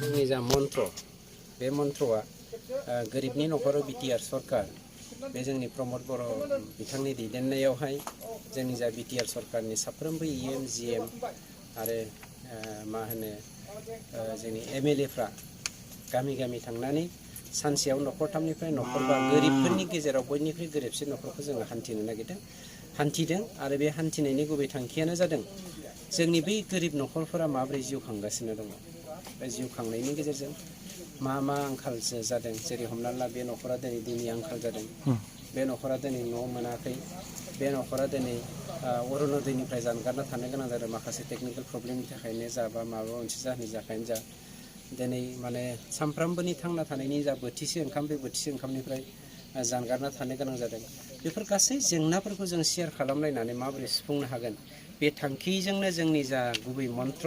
जोंनि जा मन्त्र बे मन्त्रआ गोरिबनि नखराव बिटिआर सरकार बे जोंनि प्रमद बर' बिथांनि दैदेननायावहाय जोंनि जा बिटिआर सरकारनि साफ्रोमबो इएम जिएम आरो मा होनो जोंनि एमएलएफ्रा गामि गामि थांनानै सानसेयाव नखरथामनिफ्राय नखरबा गोरिबफोरनि गेजेराव बयनिख्रुइ गोरिबसिन नखरखौ जोङो हान्थिदों आरो बे हान्थिनायनि गुबै थांखियानो जादों जोंनि बै गोरिब नखरफोरा माबोरै जिउ खांगासिनो दङ बे जिउ खांनायनि गेजेरजों मा आंखाल जादों जेरै हमना ला बे नखरा दिनै दैनि आंखाल जादों बे नखरा दिनै न' मोनाखै बे नखरा दिनै अरुण'दयनिफ्राय जानगारना थानो गोनां जादों माखासे टेकनिकेल प्रब्लेमनि थाखायनो जा बा माबा मोनसे जाहोननि थाखायनो जा दिनै माने सानफ्रामबोनि थांना थानायनि जा बोथिसे ओंखाम बे बोथिसे ओंखामनिफ्राय जानगारना थानो गोनां जादों बेफोर गासै जेंनाफोरखौ जों शेयार खालामलायनानै माबोरै सुफुंनो हागोन बे थांखिजोंनो जोंनि जा गुबै मन्त्र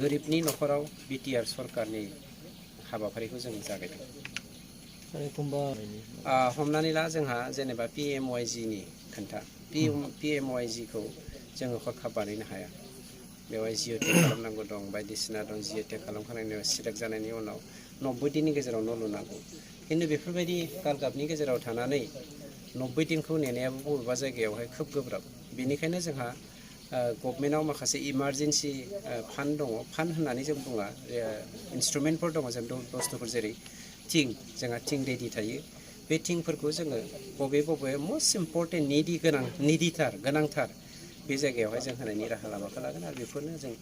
गोरिबनि नखराव बिटिआर सरकारनि हाबाफारिखौ जों जागायदों। हमनानै ला जोंहा जेनेबा PMYGनि खोन्था PMYGखौ जोङो हरखाब बानायनो हाया बेवहाय जिअ'टेक खालामनांगौ दं बायदिसिना दं जिअ'टेक खालामखांनायनि उनाव सिलेक्ट जानायनि उनाव 90 दिननि गेजेराव न' लुनांगौ खिन्थु बेफोरबायदि गालगाबनि गेजेराव थानानै 90 दिनखौ नेनायाबो बबेबा जायगायावहाय खोब गोब्राब बेनिखायनो जोंहा गभर्नमेन्टआव माखासे इमारजेन्सि फान्ड दङ फान्ड होननानै जों बुङा इन्सट्रुमेन्टफोर दङ जों बुस्थुफोर जेरै थिं जोंहा थिं रेडि थायो बे थिंफोरखौ जोङो बबे मस्ट इम्परटेन्ट गोनांथार बे जायगायावहाय जों होनायनि राहा लामाखौ लागोन आरो बेफोरनो जों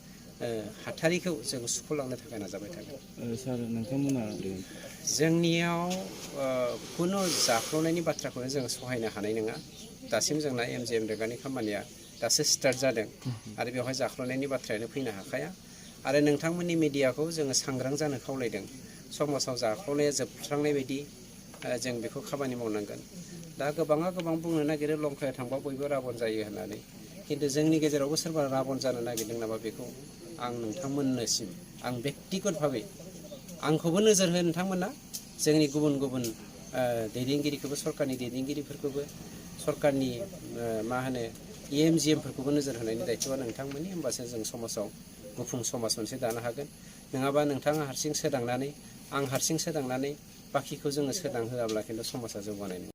हाथारिखौ जों सुख'लांनो थाखाय नाजाबाय थागोन। सार नोंथांमोना जोंनियाव खुनु जाख्ल'नायनि बाथ्राखौनो जों सहायनो हानाय नङा दासिम जोंना MGM रेगानि खामानिया दासो स्टार्ट जादों आरो बेवहाय जाख्ल'नायनि बाथ्रायानो फैनो हाखाया आरो नोंथांमोननि मिडियाखौ जोङो सांग्रां जानो खावलायदों समाजाव जाख्ल'नाया जोबस्रांनाय बायदि जों बेखौ खामानि मावनांगोन दा गोबां बुंनो नागिरो लंकायाव थांबा बयबो राबन जायो होननानै खिन्थु जोंनि गेजेरावबो सोरबा राबन जानो नागिरदों नामा बेखौ आं नोंथांमोननिसिम आं बेक्तिगत भाबै आंखौबो नोजोर हो नोंथांमोना जोंनि गुबुन दैदेनगिरिखौबो सरकारनि दैदेनगिरिफोरखौबो सरकारनि मा होनो EMGMफोरखौबो नोजोर होनायनि दायथ'आ नोंथांमोननि होमबासो जों समाजाव गुफुं समाज मोनसे दानो हागोन नङाबा नोंथाङा हारसिं सोदांनानै आं हारसिं सोदांनानै बाखिखौ जोङो सोदांहोआब्ला खिन्थु समाजा जौगानाय नङा।